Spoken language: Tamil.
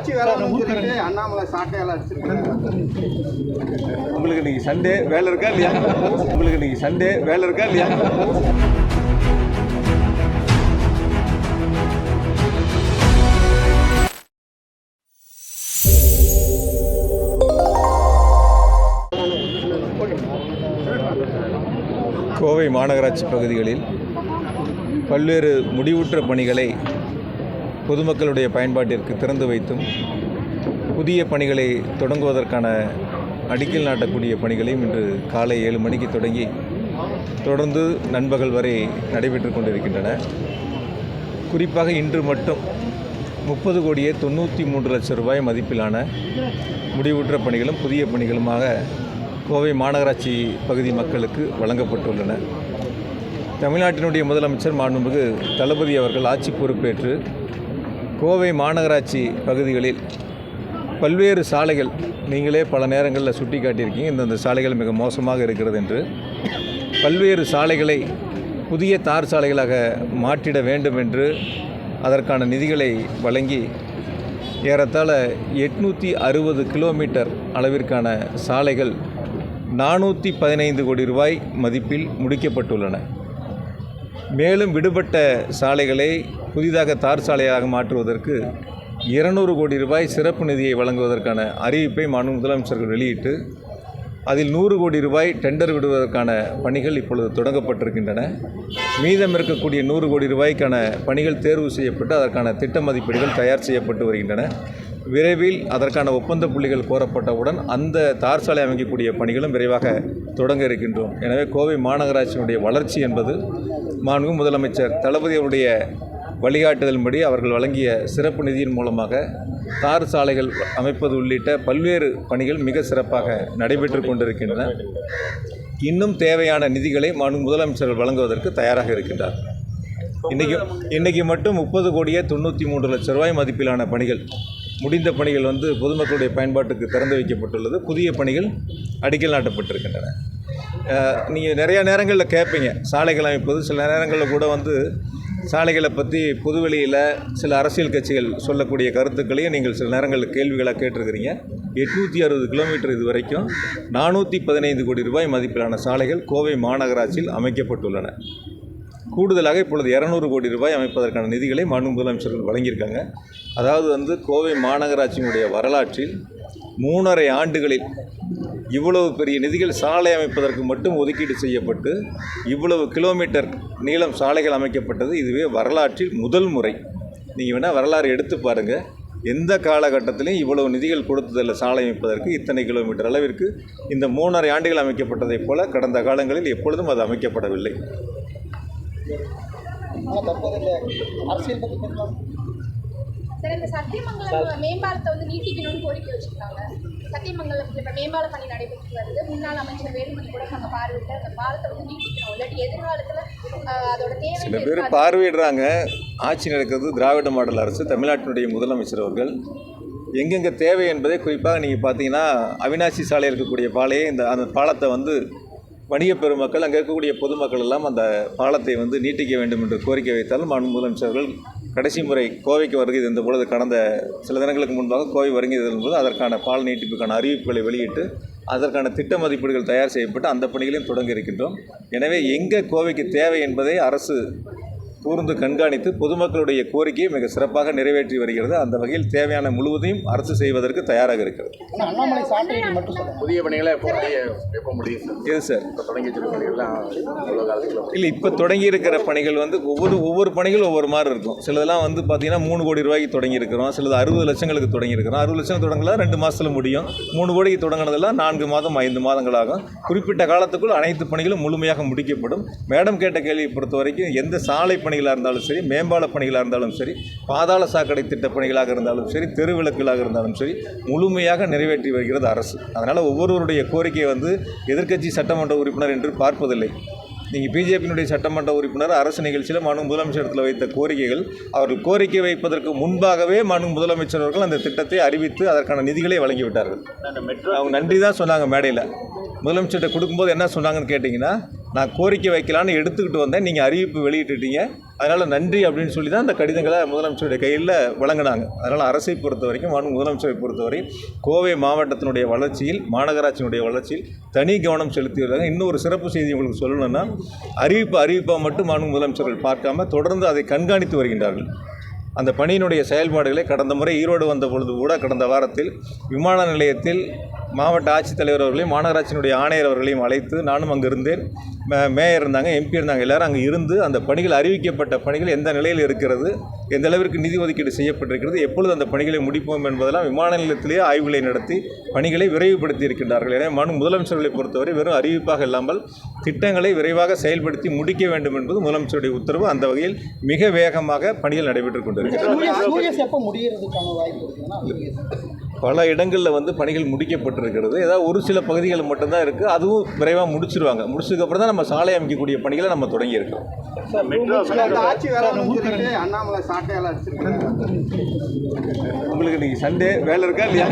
கட்சி வேலை அண்ணாமலை சாட்டையால அடிச்சிருக்காங்க. உங்களுக்கு இன்னைக்கு சண்டே வேலை இருக்கா இல்லையா? உங்களுக்கு இன்னைக்கு சண்டே வேலை இருக்கா இல்லையா? கோவை மாநகராட்சி பகுதிகளில் பல்வேறு முடிவுற்ற பணிகளை பொதுமக்களுடைய பயன்பாட்டிற்கு திறந்து வைத்தும் புதிய பணிகளை தொடங்குவதற்கான அடிக்கல் நாட்டக்கூடிய பணிகளையும் இன்று காலை 7 மணிக்கு தொடங்கி தொடர்ந்து நண்பகல் வரை நடைபெற்று கொண்டிருக்கின்றன. குறிப்பாக இன்று மட்டும் 30,93 லட்சம் ரூபாய் மதிப்பிலான முடிவுற்ற பணிகளும் புதிய பணிகளுமாக கோவை மாநகராட்சி பகுதி மக்களுக்கு வழங்கப்பட்டுள்ளன. தமிழ்நாட்டினுடைய முதலமைச்சர் மாண்புமிகு தளபதி அவர்கள் ஆட்சி பொறுப்பேற்று கோவை மாநகராட்சி பகுதிகளில் பல்வேறு சாலைகள் நீங்களே பல நேரங்களில் சுட்டி காட்டியிருக்கீங்க, இந்தந்த சாலைகள் மிக மோசமாக இருக்கிறது என்று. பல்வேறு சாலைகளை புதிய தார் சாலைகளாக மாற்றிட வேண்டும் என்று அதற்கான நிதிகளை வழங்கி ஏறத்தாழ 860 கிலோமீட்டர் அளவிற்கான சாலைகள் 415 கோடி ரூபாய் மதிப்பில் முடிக்கப்பட்டுள்ளன. மேலும் விடுபட்ட சாலைகளை புதிதாக தார் சாலையாக மாற்றுவதற்கு 200 கோடி ரூபாய் சிறப்பு நிதியை வழங்குவதற்கான அறிவிப்பை மாண்புமிகு முதலமைச்சர்கள் வெளியிட்டு அதில் 100 கோடி ரூபாய் டெண்டர் விடுவதற்கான பணிகள் இப்பொழுது தொடங்கப்பட்டிருக்கின்றன. மீதம் இருக்கக்கூடிய 100 கோடி ரூபாய்க்கான பணிகள் தேர்வு செய்யப்பட்டு அதற்கான திட்ட மதிப்பீடுகள் தயார் செய்யப்பட்டு வருகின்றன. விரைவில் அதற்கான ஒப்பந்த புள்ளிகள் கோரப்பட்டவுடன் அந்த தார் சாலை அமைக்கக்கூடிய பணிகளும் விரைவாக தொடங்க இருக்கின்றோம். எனவே கோவை மாநகராட்சியினுடைய வளர்ச்சி என்பது மாண்புமிகு முதலமைச்சர் தளபதி அவருடைய வழிகாட்டுதலின்படி அவர்கள் வழங்கிய சிறப்பு நிதியின் மூலமாக தார் சாலைகள் அமைப்பது உள்ளிட்ட பல்வேறு பணிகள் மிக சிறப்பாக நடைபெற்று கொண்டிருக்கின்றன. இன்னும் தேவையான நிதிகளை மாண்புமிகு முதலமைச்சர்கள் வழங்குவதற்கு தயாராக இருக்கின்றார். இன்றைக்கி மட்டும் 30,93 லட்சம் ரூபாய் மதிப்பிலான பணிகள் முடிந்த பணிகள் பொதுமக்களுடைய பயன்பாட்டுக்கு திறந்து வைக்கப்பட்டுள்ளது. புதிய பணிகள் அடிக்கல் நாட்டப்பட்டிருக்கின்றன. நீங்கள் நிறையா நேரங்களில் கேட்பீங்க சாலைகள் அமைப்பது. சில நேரங்களில் கூட சாலைகளை பற்றி பொதுவெளியில் சில அரசியல் கட்சிகள் சொல்லக்கூடிய கருத்துக்களையும் நீங்கள் சில நேரங்களில் கேள்விகளாக கேட்டிருக்கிறீங்க. 860 கிலோமீட்டர் இது வரைக்கும் 415 கோடி ரூபாய் மதிப்பிலான சாலைகள் கோவை மாநகராட்சியில் அமைக்கப்பட்டுள்ளன. கூடுதலாக இப்பொழுது 200 கோடி ரூபாய் அமைப்பதற்கான நிதிகளை மாண்புமிகு முதலமைச்சர்கள் வழங்கியிருக்காங்க. அதாவது கோவை மாநகராட்சியினுடைய வரலாற்றில் 3.5 ஆண்டுகளில் இவ்வளவு பெரிய நிதிகள் சாலை அமைப்பதற்கு மட்டும் ஒதுக்கீடு செய்யப்பட்டு இவ்வளவு கிலோமீட்டர் நீளம் சாலைகள் அமைக்கப்பட்டது இதுவே வரலாற்றில் முதல் முறை. நீங்கள் வேணால் வரலாறு எடுத்து பாருங்கள். எந்த காலகட்டத்திலையும் இவ்வளவு நிதிகள் கொடுத்ததில்லை சாலை அமைப்பதற்கு. இத்தனை கிலோமீட்டர் அளவிற்கு இந்த 3.5 ஆண்டுகள் அமைக்கப்பட்டதைப் போல கடந்த காலங்களில் எப்பொழுதும் அது அமைக்கப்படவில்லை. இந்த சத்தியமங்கலம் மேம்பாலத்தை நீட்டிக்கணும்னு கோரிக்கை வச்சுருக்காங்க. சத்தியமங்கலம் இப்போ மேம்பால பணி நடைபெற்று வருது. முன்னாள் அமைச்சர் வேலுமணி கூட நாங்கள் பார்வையிட்டு அந்த பாலத்தை நீட்டிக்கணும், இல்லாட்டி எதிர்காலத்தில் அதோட தேவை. சில பேர் பார்வையிடுறாங்க. ஆட்சி நடக்கிறது திராவிட மாடல் அரசு. தமிழ்நாட்டினுடைய முதலமைச்சர் அவர்கள் எங்கெங்கே தேவை என்பதை குறிப்பாக நீங்கள் பார்த்தீங்கன்னா அவினாசி சாலை இருக்கக்கூடிய பாலையை அந்த பாலத்தை வணிக பெருமக்கள் அங்கே இருக்கக்கூடிய பொதுமக்கள் எல்லாம் அந்த பாலத்தை நீட்டிக்க வேண்டும் என்று கோரிக்கை வைத்தாலும் மாண்புமிகு முதலமைச்சர்கள் கடைசி முறை கோவைக்கு வருகை இருந்த பொழுது கடந்த சில தினங்களுக்கு முன்பாக கோவை வருகை இருந்தபோது அதற்கான பால் நீட்டிப்புக்கான அறிவிப்புகளை வெளியிட்டு அதற்கான திட்ட மதிப்பீடுகள் தயார் செய்யப்பட்டு அந்த பணிகளையும் தொடங்க இருக்கின்றோம். எனவே எங்கே கோவைக்கு தேவை என்பதை அரசு கூர்ந்து கண்காணித்து பொதுமக்களுடைய கோரிக்கையை மிக சிறப்பாக நிறைவேற்றி வருகிறது. அந்த வகையில் தேவையான முழுவதையும் அரசு செய்வதற்கு தயாராக இருக்கிறது. புதிய பணிகளை எப்போ முடியும் எது சார்? இல்லை, இப்போ தொடங்கி இருக்கிற பணிகள் ஒவ்வொரு பணிகளும் ஒவ்வொரு மாதிரி இருக்கும். சிலதெல்லாம் பார்த்தீங்கன்னா 3 கோடி ரூபாய்க்கு தொடங்கியிருக்கிறோம். சிலது 60 லட்சங்களுக்கு தொடங்கியிருக்கிறோம். 60 லட்சம் தொடங்கலாம் 2 மாதத்தில் முடியும். 3 கோடிக்கு தொடங்கினதெல்லாம் 4 மாதம் 5 மாதங்களாகும். குறிப்பிட்ட காலத்துக்குள் அனைத்து பணிகளும் முழுமையாக முடிக்கப்படும். மேடம் கேட்ட கேள்வியை பொறுத்த வரைக்கும் எந்த சாலை பணிகளாக இருந்தாலும் சரி, மேம்பால பணிகளாக இருந்தாலும் சரி, பாதாள சாக்கடை திட்ட பணிகளாக இருந்தாலும் சரி, தெருவிளக்குகளாக இருந்தாலும் சரி, முழுமையாக நிறைவேற்றி வருகிறது அரசு. அதனால் ஒவ்வொருவருடைய கோரிக்கையை எதிர்க்கட்சி சட்டமன்ற உறுப்பினர் என்று பார்ப்பதில்லை. நீங்கள் பிஜேபியினுடைய சட்டமன்ற உறுப்பினர் அரசு நிகழ்ச்சியில் மாண்புமிகு முதலமைச்சரிடத்தில் வைத்த கோரிக்கைகள், அவர்கள் கோரிக்கை வைப்பதற்கு முன்பாகவே மாண்புமிகு முதலமைச்சர் அவர்கள் அந்த திட்டத்தை அறிவித்து அதற்கான நிதிகளை வழங்கிவிட்டார்கள். அவங்க நன்றி தான் சொன்னாங்க மேடையில். முதலமைச்சர்கிட்ட கொடுக்கும்போது என்ன சொன்னாங்கன்னு கேட்டிங்கன்னா, நான் கோரிக்கை வைக்கலான்னு எடுத்துக்கிட்டு வந்தேன், நீங்கள் அறிவிப்பு வெளியிட்டுட்டீங்க, அதனால் நன்றி அப்படின்னு சொல்லி தான் அந்த கடிதங்களை முதலமைச்சருடைய கையில் வழங்கினாங்க. அதனால் அரசை பொறுத்த வரைக்கும் முதலமைச்சரை பொறுத்தவரை கோவை மாவட்டத்தினுடைய வளர்ச்சியில், மாநகராட்சியினுடைய வளர்ச்சியில் தனி கவனம் செலுத்தி வருகிறாங்க. இன்னொரு சிறப்பு செய்தி உங்களுக்கு சொல்லணும்னா, அறிவிப்பாக மட்டும் முதலமைச்சர்கள் பார்க்காம தொடர்ந்து அதை கண்காணித்து வருகின்றார்கள். அந்த பணியினுடைய செயல்பாடுகளை கடந்த முறை ஈரோடு வந்த பொழுது கூட, கடந்த வாரத்தில் விமான நிலையத்தில் மாவட்ட ஆட்சித்தலைவர் அவர்களையும் மாநகராட்சியினுடைய ஆணையர் அவர்களையும் அழைத்து நானும் அங்கே இருந்தேன். மேயர் இருந்தாங்க, எம்பி இருந்தாங்க, எல்லோரும் அங்கே இருந்து அந்த பணிகள், அறிவிக்கப்பட்ட பணிகள் எந்த நிலையில் இருக்கிறது, எந்த அளவிற்கு நிதி ஒதுக்கீடு செய்யப்பட்டிருக்கிறது, எப்பொழுது அந்த பணிகளை முடிப்போம் என்பதெல்லாம் விமான நிலையத்திலேயே ஆய்வுகளை நடத்தி பணிகளை விரைவுபடுத்தி இருக்கின்றார்கள். எனவே முதலமைச்சர்களை பொறுத்தவரை வெறும் அறிவிப்பாக இல்லாமல் திட்டங்களை விரைவாக செயல்படுத்தி முடிக்க வேண்டும் என்பது முதலமைச்சருடைய உத்தரவு. அந்த வகையில் மிக வேகமாக பணிகள் நடைபெற்றுக் கொண்டிருக்கிறது. பல இடங்களில் பணிகள் முடிக்கப்பட்டிருக்கிறது. ஏதாவது ஒரு சில பகுதிகள் மட்டும்தான் இருக்குது. அதுவும் விரைவாக முடிச்சிருவாங்க. முடிச்சதுக்கப்புறம் தான் நம்ம சாலை அமைக்கக்கூடிய பணிகளை நம்ம தொடங்கி இருக்கோம். அண்ணாமலை சாட்டையால் அடிச்சிருக்காங்க. உங்களுக்கு இன்னைக்கு சண்டே வேலை இருக்கா இல்லையா?